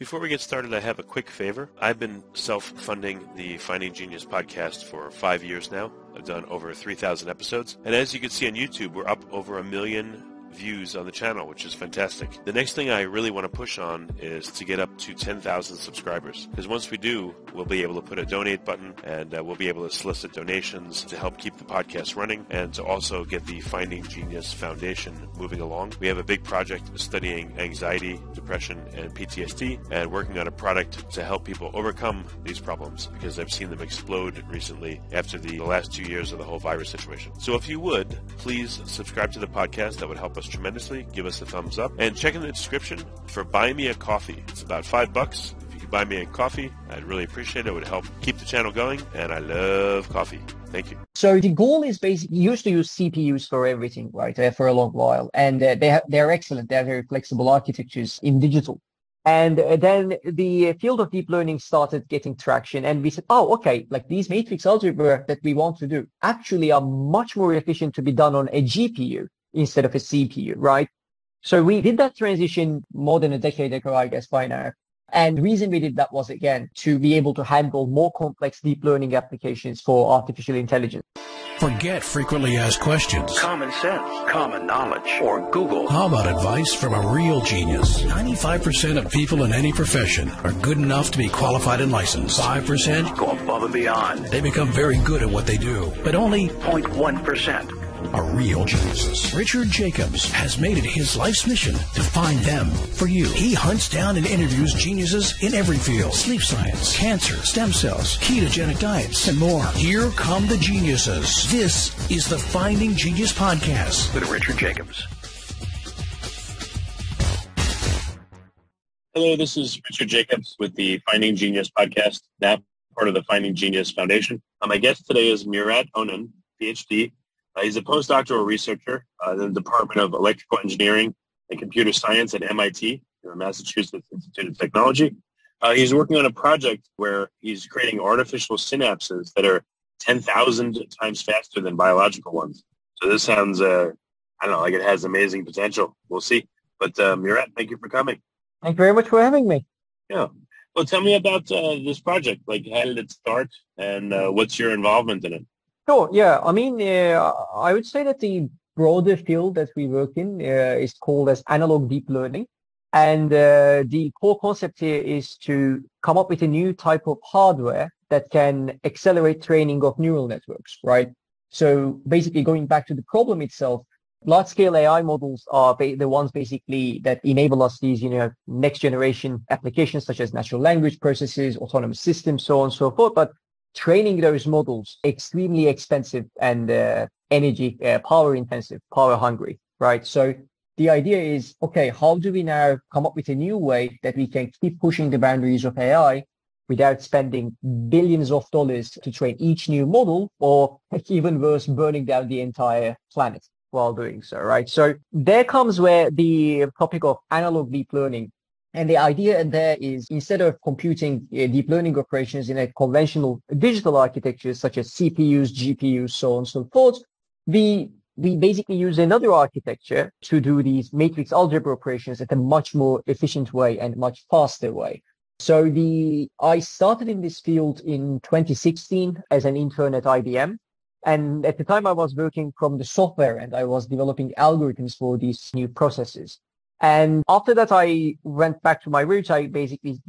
Before we get started, I have a quick favor. I've been self-funding the Finding Genius podcast for 5 years now. I've done over 3,000 episodes. And as you can see on YouTube, we're up over 1 million views on the channel, which is fantastic. The next thing I really want to push on is to get up to 10,000 subscribers, because once we do, we'll be able to put a donate button, and we'll be able to solicit donations to help keep the podcast running and to also get the Finding Genius Foundation moving along. We have a big project studying anxiety, depression, and PTSD, and working on a product to help people overcome these problems, because I've seen them explode recently after the last 2 years of the whole virus situation. So if you would, please subscribe to the podcast. That would help us tremendously. Give us a thumbs up and check in the description for Buy Me a Coffee. It's about $5. If you could buy me a coffee, I'd really appreciate it. It would help keep the channel going, and I love coffee. Thank you. So the goal is basically, you used to use CPUs for everything, right, for a long while, and they're excellent. They're very flexible architectures in digital. And then the field of deep learning started getting traction, and we said, oh, okay, like these matrix algebra that we want to do actually are much more efficient to be done on a GPU instead of a CPU, right? So we did that transition more than a decade ago, I guess, by now. And the reason we did that was, again, to be able to handle more complex deep learning applications for artificial intelligence. Forget frequently asked questions, common sense, common knowledge, or Google. How about advice from a real genius? 95% of people in any profession are good enough to be qualified and licensed. 5% go above and beyond. They become very good at what they do, but only 0.1% are real geniuses. Richard Jacobs has made it his life's mission to find them for you. He hunts down and interviews geniuses in every field: sleep science, cancer, stem cells, ketogenic diets, and more. Here come the geniuses. This is the Finding Genius Podcast with Richard Jacobs. Hello, this is Richard Jacobs with the Finding Genius Podcast, now part of the Finding Genius Foundation. My guest today is Murat Onen, PhD. He's a postdoctoral researcher in the Department of Electrical Engineering and Computer Science at MIT, the Massachusetts Institute of Technology. He's working on a project where he's creating artificial synapses that are 10,000 times faster than biological ones. So this sounds, like it has amazing potential. We'll see. But Murat, thank you for coming. Thank you very much for having me. Yeah. Well, tell me about this project. Like, how did it start, and what's your involvement in it? Sure. Yeah. I mean, I would say that the broader field that we work in is called as analog deep learning. And the core concept here is to come up with a new type of hardware that can accelerate training of neural networks, right? So basically going back to the problem itself, large-scale AI models are the ones basically that enable us these, next generation applications such as natural language processes, autonomous systems, so on and so forth. But training those models extremely expensive and power intensive, power hungry, right? So the idea is, okay, how do we now come up with a new way that we can keep pushing the boundaries of AI without spending billions of dollars to train each new model, or even worse, burning down the entire planet while doing so, right? So there comes where the topic of analog deep learning. And the idea there is, instead of computing deep learning operations in a conventional digital architecture such as CPUs, GPUs, so on and so forth, we basically use another architecture to do these matrix algebra operations at a much more efficient way and much faster way. So I started in this field in 2016 as an intern at IBM. And at the time I was working from the software end. I was developing algorithms for these new processes. And after that, I went back to my roots. I basically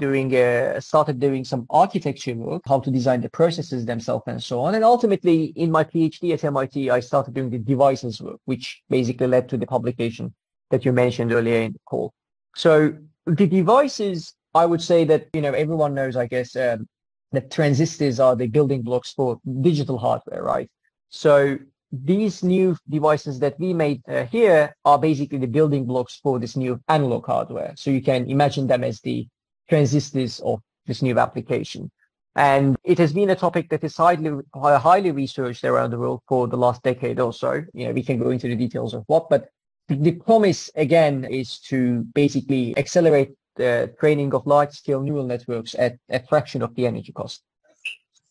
started doing some architecture work, how to design the processes themselves and so on. And ultimately, in my PhD at MIT, I started doing the devices work, which basically led to the publication that you mentioned earlier in the call. So the devices, I would say that, everyone knows, I guess, that transistors are the building blocks for digital hardware, right? So these new devices that we made here are basically the building blocks for this new analog hardware. So you can imagine them as the transistors of this new application. And it has been a topic that is highly researched around the world for the last decade or so. We can go into the details of what, but the promise, again, is to basically accelerate the training of large-scale neural networks at a fraction of the energy cost.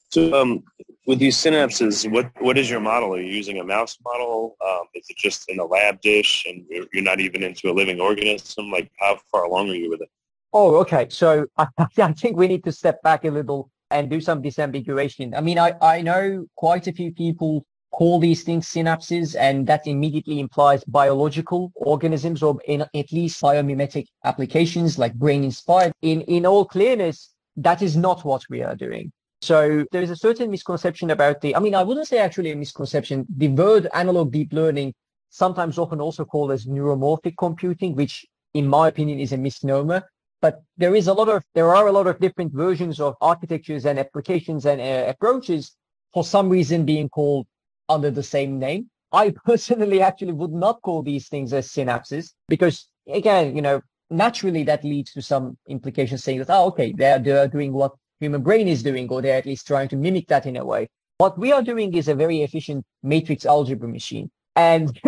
So with these synapses, what is your model? Are you using a mouse model? Is it just in a lab dish and you're not even into a living organism? Like, how far along are you with it? Oh, okay. So I think we need to step back a little and do some disambiguation. I mean, I know quite a few people call these things synapses, and that immediately implies biological organisms or in at least biomimetic applications like brain inspired. In all clearness, that is not what we are doing. So there is a certain misconception about I mean, I wouldn't say actually a misconception. The word analog deep learning, sometimes often also called as neuromorphic computing, which in my opinion is a misnomer. But there are a lot of different versions of architectures and applications and approaches for some reason being called under the same name. I personally actually would not call these things as synapses because, again, naturally that leads to some implications saying that, oh, okay, they're doing what human brain is doing, or they're at least trying to mimic that in a way. What we are doing is a very efficient matrix algebra machine. And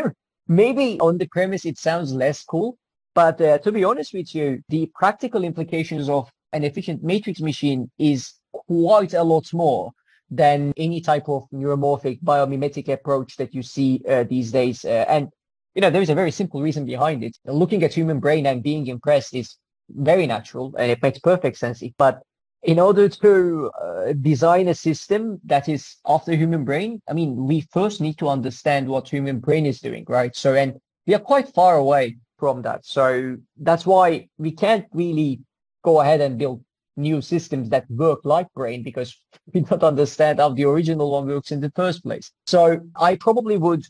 maybe on the premise, it sounds less cool. But to be honest with you, the practical implications of an efficient matrix machine is quite a lot more than any type of neuromorphic biomimetic approach that you see these days. And there is a very simple reason behind it. Looking at human brain and being impressed is very natural, and it makes perfect sense. But in order to design a system that is after human brain, I mean, we first need to understand what human brain is doing, right? So, and we are quite far away from that. So that's why we can't really go ahead and build new systems that work like brain because we don't understand how the original one works in the first place. So I probably would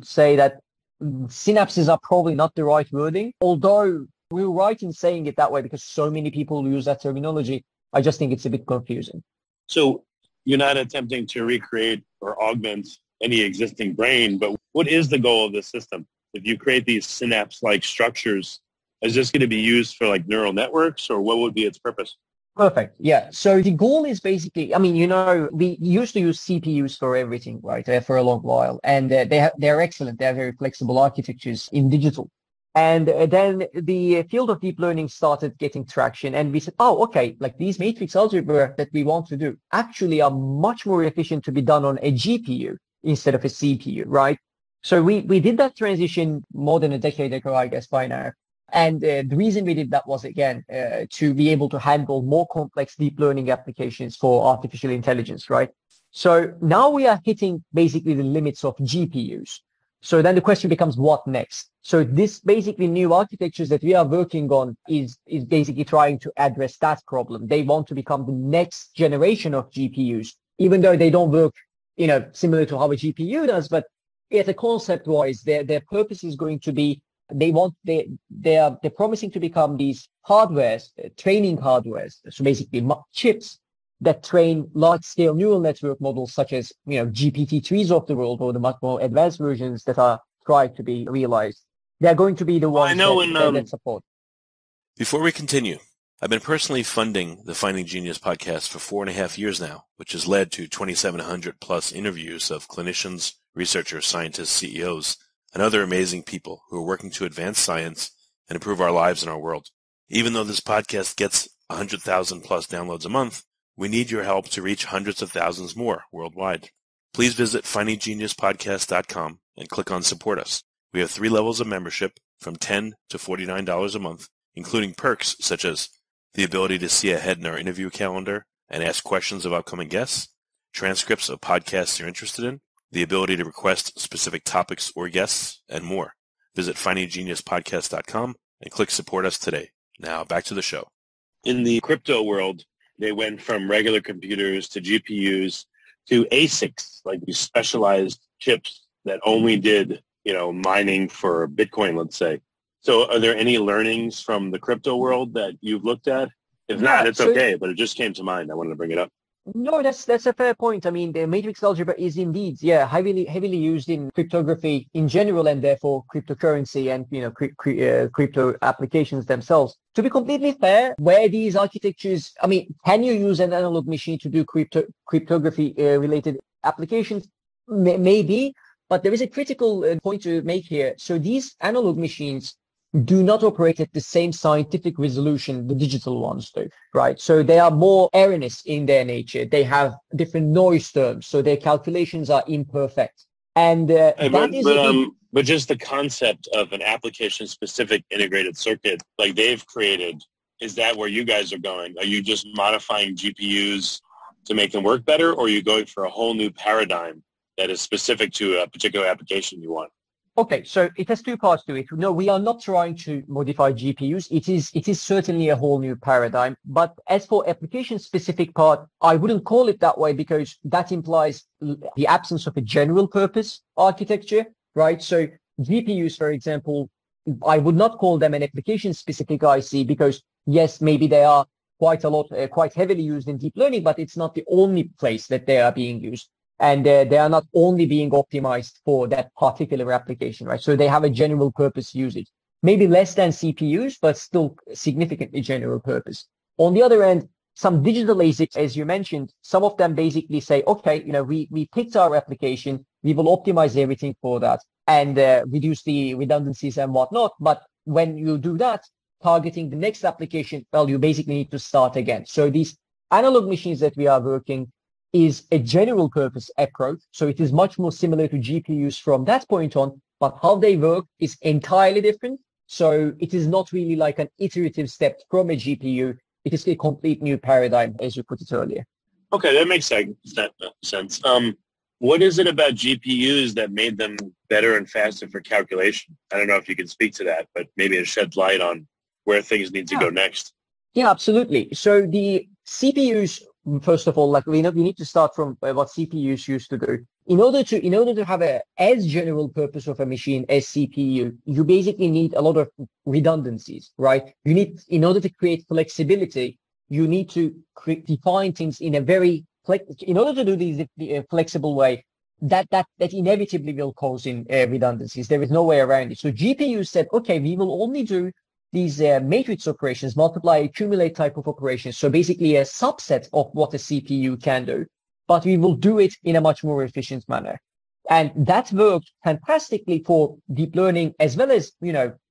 say that synapses are probably not the right wording, although we're right in saying it that way because so many people use that terminology. I just think it's a bit confusing. So you're not attempting to recreate or augment any existing brain, but what is the goal of the system? If you create these synapse-like structures, is this going to be used for like neural networks, or what would be its purpose? Perfect. Yeah. So the goal is basically, I mean, we used to use CPUs for everything, right, for a long while, and they're excellent. They're very flexible architectures in digital. And then the field of deep learning started getting traction, and we said, oh, okay, like these matrix algebra that we want to do actually are much more efficient to be done on a GPU instead of a CPU, right? So we did that transition more than a decade ago, I guess, by now. And the reason we did that was, again, to be able to handle more complex deep learning applications for artificial intelligence, right? So now we are hitting basically the limits of GPUs. So then the question becomes, what next? So this basically new architectures that we are working on is basically trying to address that problem. They want to become the next generation of GPUs, even though they don't work, similar to how a GPU does, but at a concept-wise, their purpose is going to be they're promising to become these hardwares, training hardwares. So basically chips that train large-scale neural network models such as GPT-3s of the world or the much more advanced versions that are trying to be realized. They're going to be the ones that support. Before we continue, I've been personally funding the Finding Genius podcast for 4.5 years now, which has led to 2,700 plus interviews of clinicians, researchers, scientists, CEOs, and other amazing people who are working to advance science and improve our lives and our world. Even though this podcast gets 100,000 plus downloads a month, we need your help to reach hundreds of thousands more worldwide. Please visit findinggeniuspodcast.com and click on Support Us. We have 3 levels of membership from $10 to $49 a month, including perks such as the ability to see ahead in our interview calendar and ask questions of upcoming guests, transcripts of podcasts you're interested in, the ability to request specific topics or guests, and more. Visit findinggeniuspodcast.com and click Support Us today. Now, back to the show. In the crypto world, they went from regular computers to GPUs to ASICs, like these specialized chips that only did, mining for Bitcoin, let's say. So are there any learnings from the crypto world that you've looked at? If not, it's okay, but it just came to mind. I wanted to bring it up. No, that's a fair point. I mean, the matrix algebra is indeed, heavily used in cryptography in general, and therefore cryptocurrency and crypto applications themselves. To be completely fair, where these architectures, I mean, can you use an analog machine to do cryptography related applications? Maybe, but there is a critical point to make here. So these analog machines do not operate at the same scientific resolution the digital ones do, right? So they are more erroneous in their nature. They have different noise terms, so their calculations are imperfect. And but just the concept of an application-specific integrated circuit, like they've created is that where you guys are going? Are you just modifying GPUs to make them work better, or are you going for a whole new paradigm that is specific to a particular application you want? Okay, so it has two parts to it. No, we are not trying to modify GPUs. It is certainly a whole new paradigm. But as for application-specific part, I wouldn't call it that way because that implies the absence of a general purpose architecture, right? So GPUs, for example, I would not call them an application-specific IC because, yes, maybe they are quite a lot, quite heavily used in deep learning, but it's not the only place that they are being used. And they are not only being optimized for that particular application, right? So they have a general purpose usage, maybe less than CPUs, but still significantly general purpose. On the other end, some digital ASICs, as you mentioned, some of them basically say, okay, we picked our application, we will optimize everything for that and reduce the redundancies and whatnot. But when you do that, targeting the next application, well, you basically need to start again. So these analog machines that we are working is a general purpose approach. So it is much more similar to GPUs from that point on, but how they work is entirely different. So it is not really like an iterative step from a GPU. It is a complete new paradigm, as you put it earlier. Okay, that makes sense. What is it about GPUs that made them better and faster for calculation? I don't know if you can speak to that, but maybe it sheds light on where things need to go next. Yeah, absolutely. So the CPUs, first of all, like we need to start from what CPUs used to do. In order to have a as general purpose of a machine as CPU, you basically need a lot of redundancies, right? You need, in order to create flexibility, you need to define things in a very in order to do these flexible way. That inevitably will cause in redundancies. There is no way around it. So GPUs said, okay, we will only do these matrix operations, multiply, accumulate type of operations. So basically a subset of what a CPU can do, but we will do it in a much more efficient manner. And that worked fantastically for deep learning as well as,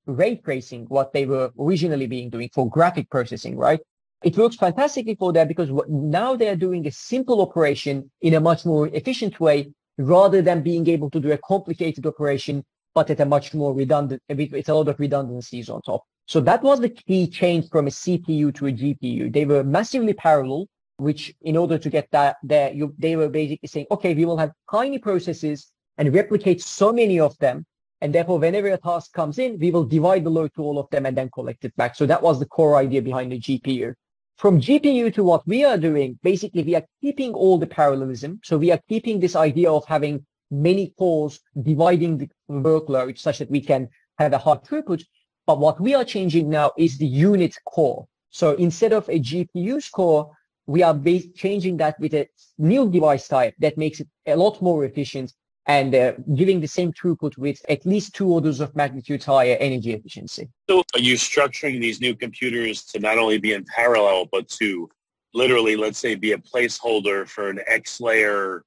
ray tracing, what they were originally being doing for graphic processing, right? It works fantastically for that because now they're doing a simple operation in a much more efficient way rather than being able to do a complicated operation, but at a much more redundant, with a lot of redundancies on top. So that was the key change from a CPU to a GPU. They were massively parallel, which in order to get that there, they were basically saying, okay, we will have tiny processes and replicate so many of them. And therefore, whenever a task comes in, we will divide the load to all of them and then collect it back. So that was the core idea behind the GPU. From GPU to what we are doing, basically, we are keeping all the parallelism. So we are keeping this idea of having many cores, dividing the workload such that we can have a high throughput. But what we are changing now is the unit core. So instead of a GPU's core, we are changing that with a new device type that makes it a lot more efficient and giving the same throughput with at least 2 orders of magnitude higher energy efficiency. So are you structuring these new computers to not only be in parallel, but to literally, let's say, be a placeholder for an X layer,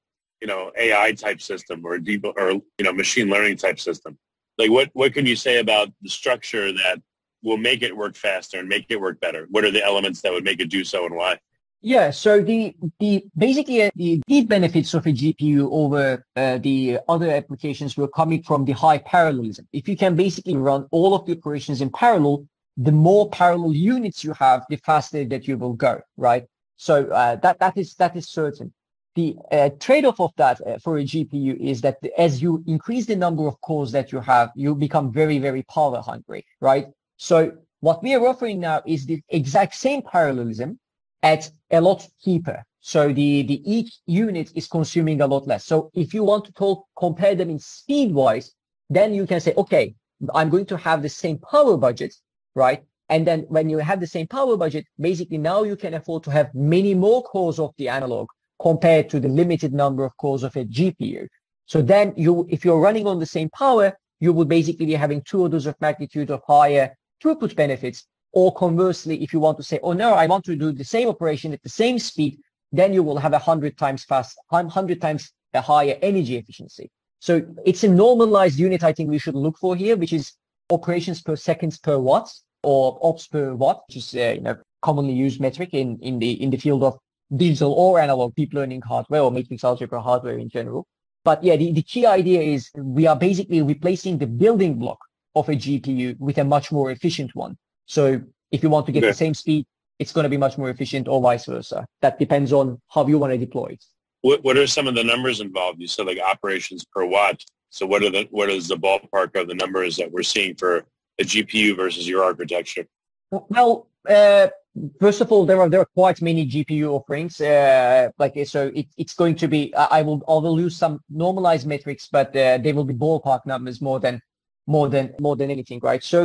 AI type system or machine learning type system? Like what can you say about the structure that will make it work faster and make it work better? What are the elements that would make it do so and why? Yeah, so the key benefits of a GPU over the other applications were coming from the high parallelism. If you can basically run all of the operations in parallel, the more parallel units you have, the faster that you will go, right? So that is certain. The trade-off of that for a GPU is that as you increase the number of cores that you have, you become very, very power hungry, right? So what we are offering now is the exact same parallelism at a lot cheaper. So the each unit is consuming a lot less. So if you want to compare them in speed-wise, then you can say, okay, I'm going to have the same power budget, right? And then when you have the same power budget, basically now you can afford to have many more cores of the analog compared to the limited number of cores of a GPU. So then if you're running on the same power, you will basically be having 2 orders of magnitude of higher throughput benefits. Or conversely, if you want to say, oh no, I want to do the same operation at the same speed, then you will have 100 times a higher energy efficiency. So it's a normalized unit I think we should look for here, which is operations per seconds per watt or ops per watt, which is commonly used metric in the field of digital or analog deep learning hardware or matrix algebra hardware in general. But yeah, the key idea is we are basically replacing the building block of a GPU with a much more efficient one. So If you want to get Okay. the same speed, it's going to be much more efficient, or vice versa. That depends on how you want to deploy it. What are some of the numbers involved? You said like operations per watt. So what is the ballpark of the numbers that we're seeing for a GPU versus your architecture? Well, first of all, there are quite many GPU offerings. It's going to be. I will use some normalized metrics, but they will be ballpark numbers more than anything, right? So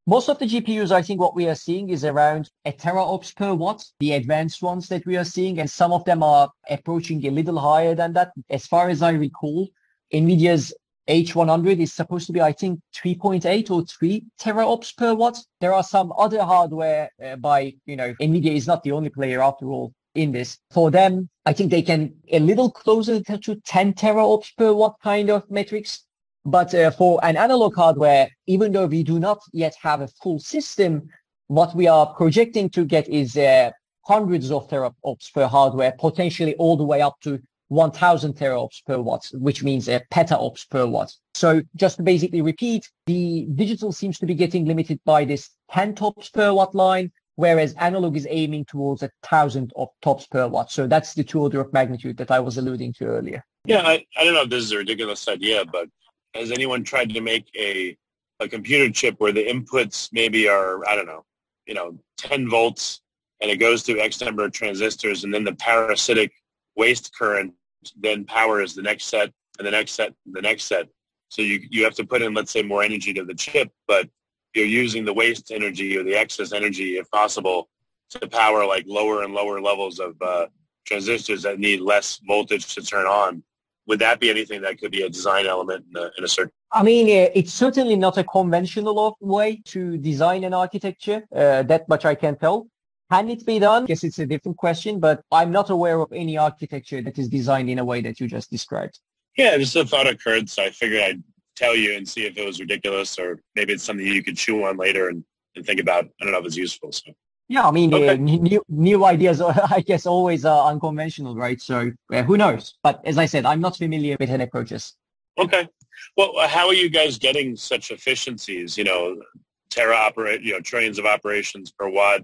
most of the GPUs, I think what we are seeing is around a teraops per watt, the advanced ones that we are seeing, and some of them are approaching a little higher than that. As far as I recall, NVIDIA's H100 is supposed to be, I think, 3.8 or 3 teraops per watt. There are some other hardware NVIDIA is not the only player after all in this. For them, I think they can a little closer to 10 teraops per watt kind of metrics. But for an analog hardware, even though we do not yet have a full system, what we are projecting to get is hundreds of teraops per hardware, potentially all the way up to 1,000 teraops per watt, which means petaops per watt. So just to basically repeat, the digital seems to be getting limited by this 10 tops per watt line, whereas analog is aiming towards 1,000 of tops per watt. So that's the two order of magnitude that I was alluding to earlier. Yeah, I don't know if this is a ridiculous idea, but has anyone tried to make a computer chip where the inputs maybe are, 10 volts, and it goes through X number of transistors, and then the parasitic waste current then powers the next set and the next set and the next set. So you have to put in, let's say, more energy to the chip, but you're using the waste energy or the excess energy, if possible, to power like lower and lower levels of transistors that need less voltage to turn on. Would that be anything that could be a design element in a certain? I mean, it's certainly not a conventional way to design an architecture. That much I can tell. Can it be done? I guess it's a different question, but I'm not aware of any architecture that is designed in a way that you just described. Yeah, just a thought occurred, so I figured I'd tell you and see if it was ridiculous, or maybe it's something you could chew on later and think about. I don't know if it's useful. So. Yeah, I mean, Okay. new ideas, I guess, always are unconventional, right? So who knows? But as I said, I'm not familiar with any approaches. Okay. Well, how are you guys getting such efficiencies? Trillions of operations per watt.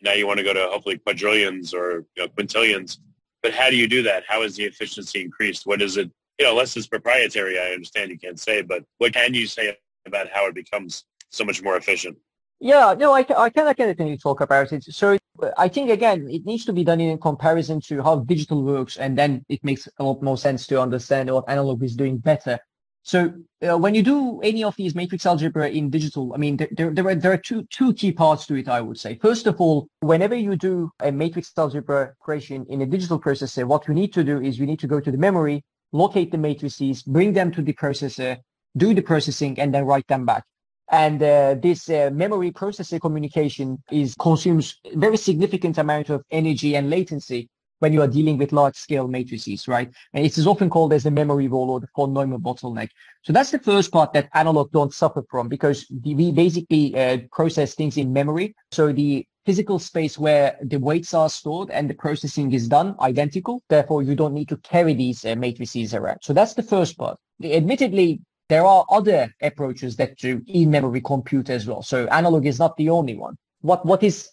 Now you want to go to hopefully quadrillions or quintillions. But how do you do that? How is the efficiency increased? What is it? Unless it's proprietary, I understand you can't say, but what can you say about how it becomes so much more efficient? Yeah, no, I can definitely talk about it. So I think, again, it needs to be done in comparison to how digital works, and then it makes a lot more sense to understand what analog is doing better. So when you do any of these matrix algebra in digital, I mean, there are two key parts to it, I would say. First of all, whenever you do a matrix algebra operation in a digital processor, what you need to do is you need to go to the memory, locate the matrices, bring them to the processor, do the processing, and then write them back. And this memory processor communication consumes a very significant amount of energy and latency when you are dealing with large-scale matrices, right? And it is often called as the memory wall or the von Neumann bottleneck. So that's the first part that analog don't suffer from, because we basically process things in memory. So the physical space where the weights are stored and the processing is done identical. Therefore, you don't need to carry these matrices around. So that's the first part. Admittedly, there are other approaches that do in-memory compute as well. So analog is not the only one. What is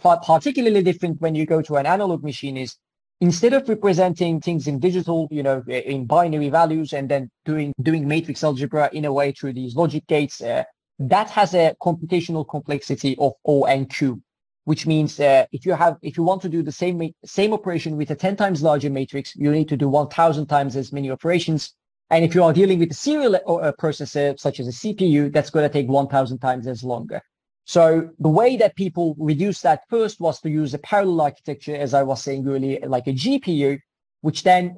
particularly different when you go to an analog machine is, instead of representing things in digital, in binary values, and then doing matrix algebra in a way through these logic gates, that has a computational complexity of O and Q, which means if you want to do the same operation with a 10 times larger matrix, you need to do 1,000 times as many operations. And if you are dealing with a serial processor, such as a CPU, that's going to take 1,000 times as longer. So the way that people reduced that first was to use a parallel architecture, as I was saying earlier, like a GPU, which then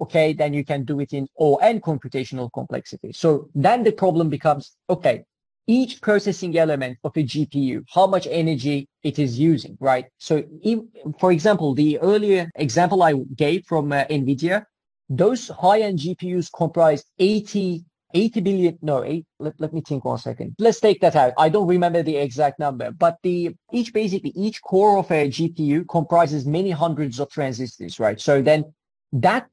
you can do it in O and computational complexity. So then the problem becomes, each processing element of a GPU, how much energy it is using, right? So for example, the earlier example I gave from NVIDIA, those high-end GPUs comprise 80 billion. Let me think 1 second. Let's take that out. I don't remember the exact number, but each core of a GPU comprises many hundreds of transistors, right? So then that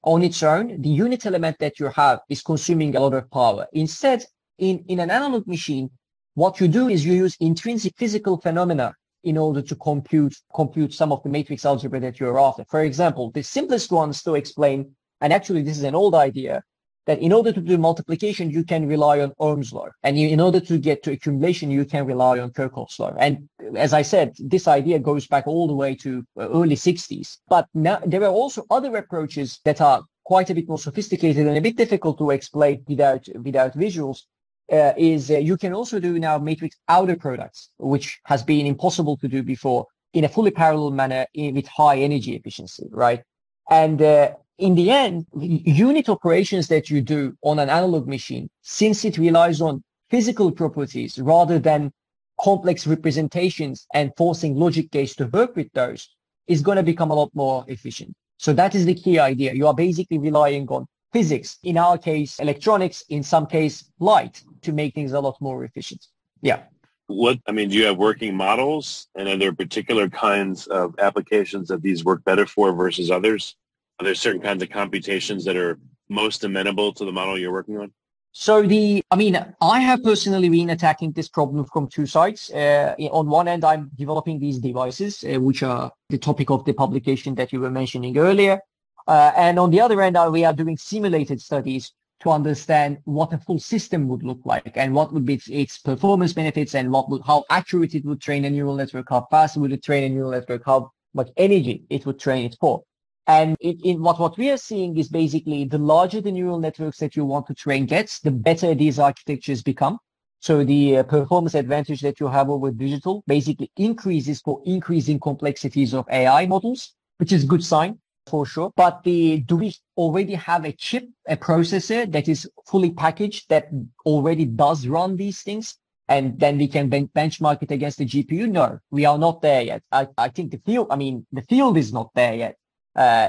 on its own, the unit element that you have is consuming a lot of power. Instead, in an analog machine, what you do is you use intrinsic physical phenomena in order to compute some of the matrix algebra that you're after. For example, the simplest ones to explain, and actually this is an old idea, that in order to do multiplication, you can rely on Ohm's law. And in order to get to accumulation, you can rely on Kirchhoff's law. And as I said, this idea goes back all the way to early 60s. But now there are also other approaches that are quite a bit more sophisticated and a bit difficult to explain without visuals. You can also do now matrix outer products, which has been impossible to do before in a fully parallel manner with high energy efficiency, right? And in the end, unit operations that you do on an analog machine, since it relies on physical properties rather than complex representations and forcing logic gates to work with those, is going to become a lot more efficient. So that is the key idea. You are basically relying on physics, in our case, electronics, in some case, light, to make things a lot more efficient. Yeah. Do you have working models, and are there particular kinds of applications that these work better for versus others? Are there certain kinds of computations that are most amenable to the model you're working on? So I have personally been attacking this problem from two sides. On one end, I'm developing these devices, which are the topic of the publication that you were mentioning earlier. And on the other end, we are doing simulated studies to understand what a full system would look like and what would be its performance benefits and how accurate it would train a neural network, how fast would it train a neural network, how much energy it would train it for. And what we are seeing is basically the larger the neural networks that you want to train gets, the better these architectures become. So the performance advantage that you have over digital basically increases for increasing complexities of AI models, which is a good sign for sure. But do we already have a chip, a processor that is fully packaged that already does run these things? And then we can benchmark it against the GPU? No, we are not there yet. I think the field is not there yet.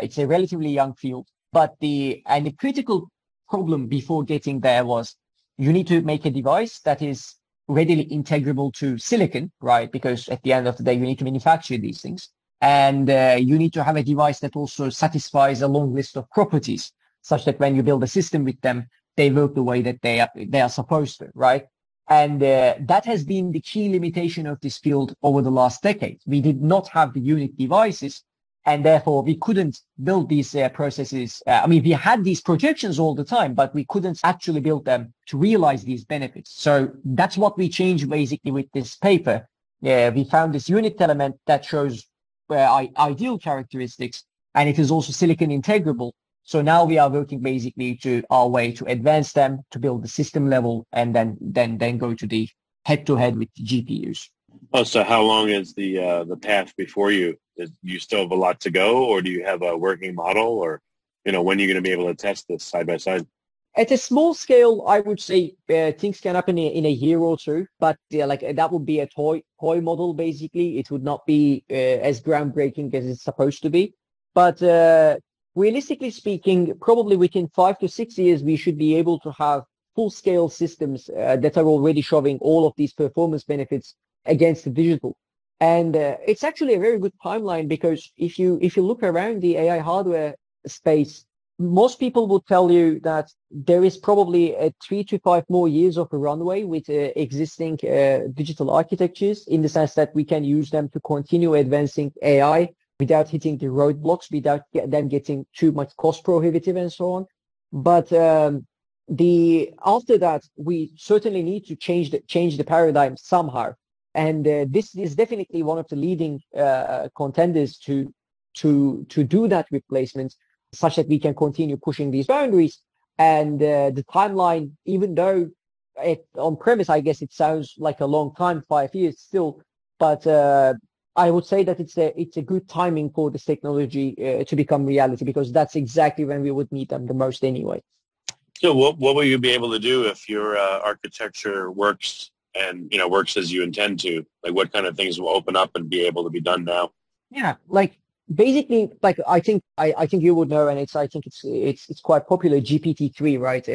It's a relatively young field, but the critical problem before getting there was you need to make a device that is readily integrable to silicon, right? Because at the end of the day, you need to manufacture these things. And you need to have a device that also satisfies a long list of properties, such that when you build a system with them, they work the way that they are supposed to, right? And that has been the key limitation of this field over the last decade. We did not have the unit devices, and therefore we couldn't build these processes. We had these projections all the time, but we couldn't actually build them to realize these benefits. So that's what we changed basically with this paper. We found this unit element that shows ideal characteristics, and it is also silicon integrable. So now we are working basically to our way to advance them, to build the system level, and then go to the head-to-head with the GPUs. Oh, so how long is the path before you? Do you still have a lot to go, or do you have a working model, or when are you going to be able to test this side by side? At a small scale, I would say things can happen in a year or two, but that would be a toy model. Basically, it would not be as groundbreaking as it's supposed to be. But realistically speaking, probably within 5 to 6 years, we should be able to have full-scale systems that are already showing all of these performance benefits against the digital. And it's actually a very good timeline, because if you look around the AI hardware space, most people would tell you that there is probably 3 to 5 more years of a runway with existing digital architectures, in the sense that we can use them to continue advancing AI without hitting the roadblocks, without them getting too much cost prohibitive and so on. But after that, we certainly need to change the paradigm somehow. And this is definitely one of the leading contenders to do that replacement, such that we can continue pushing these boundaries. And the timeline, even though on premise, I guess it sounds like a long time, 5 years still, but I would say that it's a good timing for this technology to become reality, because that's exactly when we would need them the most anyway. So what will you be able to do if your architecture works and works as you intend to? Like, what kind of things will open up and be able to be done now? Yeah, basically, I think you would know, and I think it's quite popular, GPT-3, right?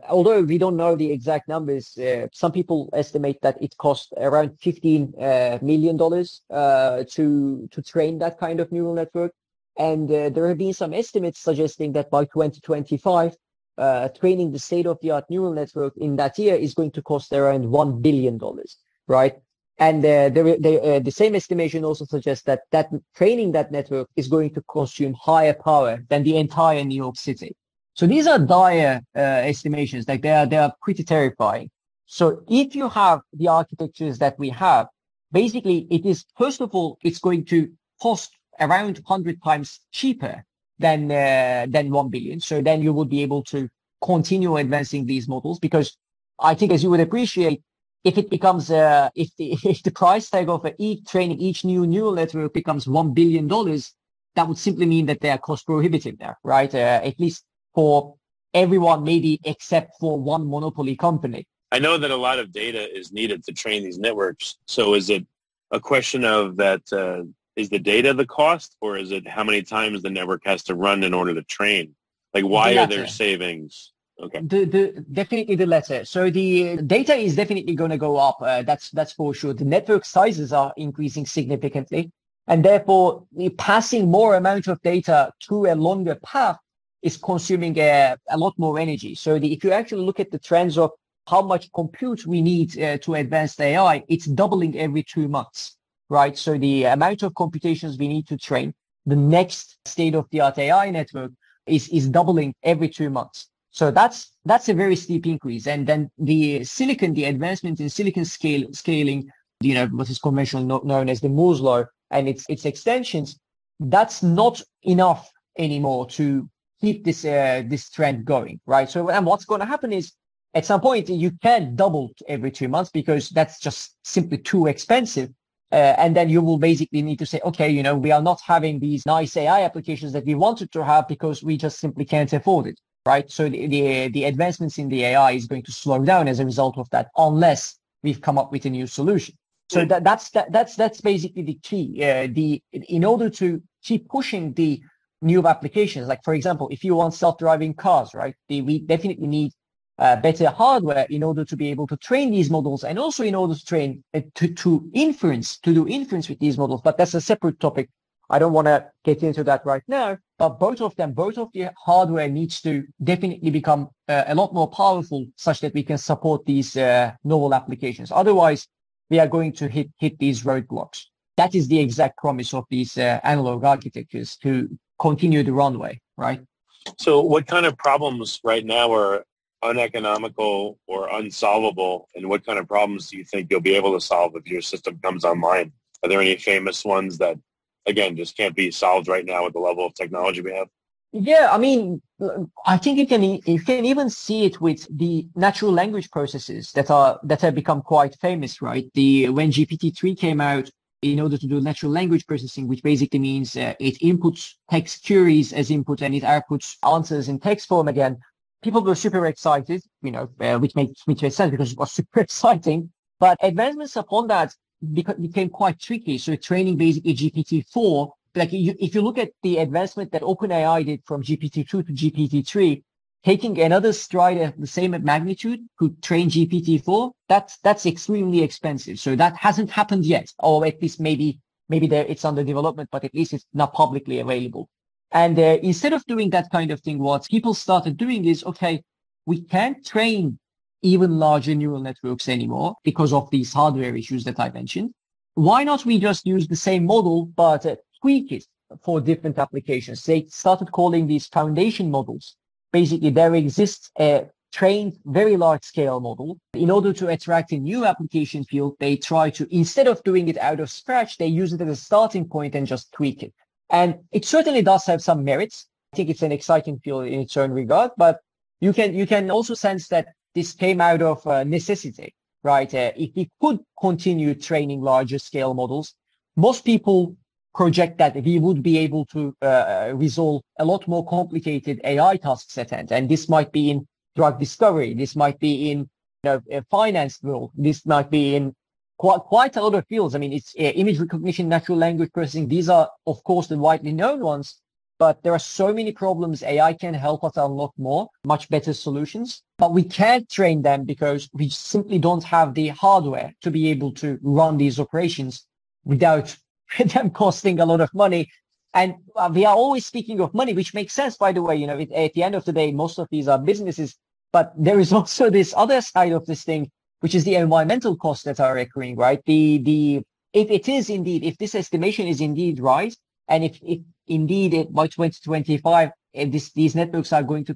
Although we don't know the exact numbers, some people estimate that it cost around $15 million to train that kind of neural network. And there have been some estimates suggesting that by 2025, training the state-of-the-art neural network in that year is going to cost around $1 billion, right? And the same estimation also suggests that training that network is going to consume higher power than the entire New York City. So these are dire estimations. Like they are pretty terrifying. So if you have the architectures that we have, basically it is, first of all, it's going to cost around 100 times cheaper than 1 billion. So then you would be able to continue advancing these models, because I think, as you would appreciate, if it becomes if the price tag of training each new neural network becomes $1 billion, that would simply mean that they are cost prohibitive there, right? At least for everyone, maybe except for one monopoly company. I know that a lot of data is needed to train these networks. So is it a question of that, is the data the cost, or is it how many times the network has to run in order to train? Like, why are there savings? Okay. Definitely the latter. So the data is definitely going to go up. That's for sure. The network sizes are increasing significantly, and therefore passing more amount of data through a longer path is consuming a lot more energy. So if you actually look at the trends of how much compute we need to advance the AI, it's doubling every 2 months, right? So the amount of computations we need to train the next state-of-the-art AI network is doubling every 2 months. So that's a very steep increase. And then the advancement in silicon scaling, what is conventionally known as the Moore's law and its extensions, that's not enough anymore to keep this trend going, right? So and what's going to happen is, at some point, you can't double every 2 months because that's just simply too expensive. And then you will basically need to say, okay, we are not having these nice AI applications that we wanted to have because we just simply can't afford it, right? So the advancements in the AI is going to slow down as a result of that, unless we've come up with a new solution. So that's basically the key. In order to keep pushing the new applications, like for example, if you want self-driving cars, right? We definitely need better hardware in order to be able to train these models, and also in order to train to do inference with these models. But that's a separate topic. I don't want to get into that right now. But both of the hardware needs to definitely become a lot more powerful, such that we can support these novel applications. Otherwise, we are going to hit these roadblocks. That is the exact promise of these analog architectures, to continue the runway, right? So what kind of problems right now are uneconomical or unsolvable, and what kind of problems do you think you'll be able to solve if your system comes online? Are there any famous ones that, again, just can't be solved right now with the level of technology we have? Yeah, I mean, I think you can even see it with the natural language processes that have become quite famous, right? When GPT-3 came out, in order to do natural language processing, which basically means it inputs text queries as input and it outputs answers in text form again. People were super excited, which makes sense because it was super exciting. But advancements upon that became quite tricky. So training basically GPT-4, if you look at the advancement that OpenAI did from GPT-2 to GPT-3, taking another stride at the same magnitude to train GPT-4, that's extremely expensive. So that hasn't happened yet, or at least maybe it's under development, but at least it's not publicly available. And instead of doing that kind of thing, what people started doing is, okay, we can't train even larger neural networks anymore because of these hardware issues that I mentioned. Why not we just use the same model, but tweak it for different applications? They started calling these foundation models. Basically, there exists a trained, very large-scale model. In order to attract a new application field, they try to, instead of doing it out of scratch, they use it as a starting point and just tweak it. And it certainly does have some merits. I think it's an exciting field in its own regard, but you can also sense that this came out of necessity, right? If we could continue training larger scale models, most people project that we would be able to resolve a lot more complicated AI tasks at hand. And this might be in drug discovery. This might be in finance world. This might be in quite a lot of fields. I mean, it's image recognition, natural language processing. These are, of course, the widely known ones, but there are so many problems. AI can help us unlock much better solutions, but we can't train them because we simply don't have the hardware to be able to run these operations without them costing a lot of money And we are always speaking of money, which makes sense, by the way. At the end of the day, most of these are businesses. But there is also this other side of this thing, which is the environmental costs that are occurring, right? If this estimation is indeed right, and if indeed by 2025, these networks are going to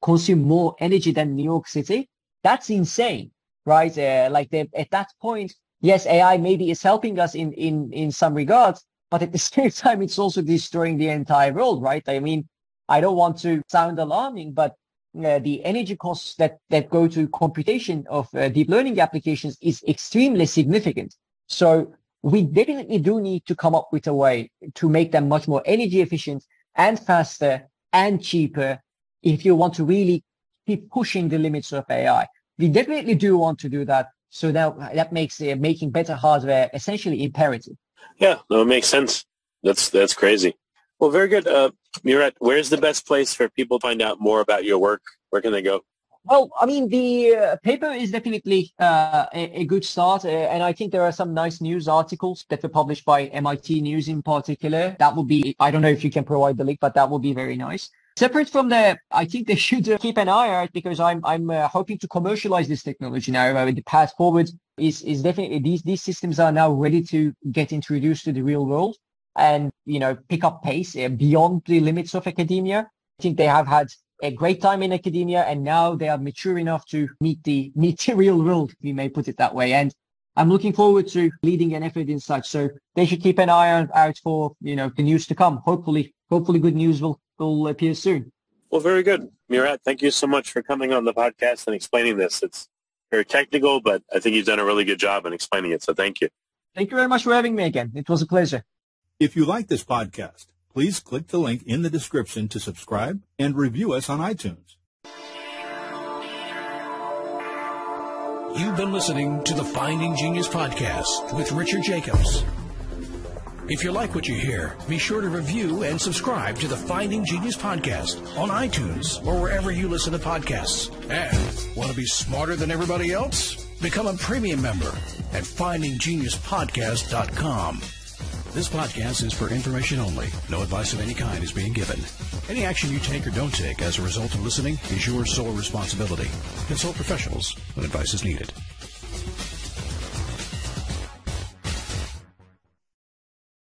consume more energy than New York City, that's insane, right? At that point, yes, AI maybe is helping us in some regards, but at the same time, it's also destroying the entire world, right? I mean, I don't want to sound alarming, but the energy costs that go to computation of deep learning applications is extremely significant. So we definitely do need to come up with a way to make them much more energy efficient and faster and cheaper if you want to really keep pushing the limits of AI. We definitely do want to do that. So that makes making better hardware essentially imperative. Yeah, no, it makes sense. That's crazy. Well, very good. Murat, where's the best place for people to find out more about your work? Where can they go? Well, I mean, the paper is definitely a good start. And I think there are some nice news articles that were published by MIT News in particular. That would be, I don't know if you can provide the link, but that would be very nice. Separate from that, I think they should keep an eye out because I'm hoping to commercialize this technology now. The path forward is definitely these systems are now ready to get introduced to the real world and, pick up pace beyond the limits of academia. I think they have had a great time in academia and now they are mature enough to meet the real world, we may put it that way. And I'm looking forward to leading an effort in such. So they should keep an eye out for, the news to come. Hopefully good news will appear soon. Well, very good. Murat, thank you so much for coming on the podcast and explaining this. It's very technical, but I think you've done a really good job in explaining it. So thank you. Thank you very much for having me again. It was a pleasure. If you like this podcast, please click the link in the description to subscribe and review us on iTunes. You've been listening to the Finding Genius podcast with Richard Jacobs. If you like what you hear, be sure to review and subscribe to the Finding Genius podcast on iTunes or wherever you listen to podcasts. And want to be smarter than everybody else? Become a premium member at findinggeniuspodcast.com. This podcast is for information only. No advice of any kind is being given. Any action you take or don't take as a result of listening is your sole responsibility. Consult professionals when advice is needed.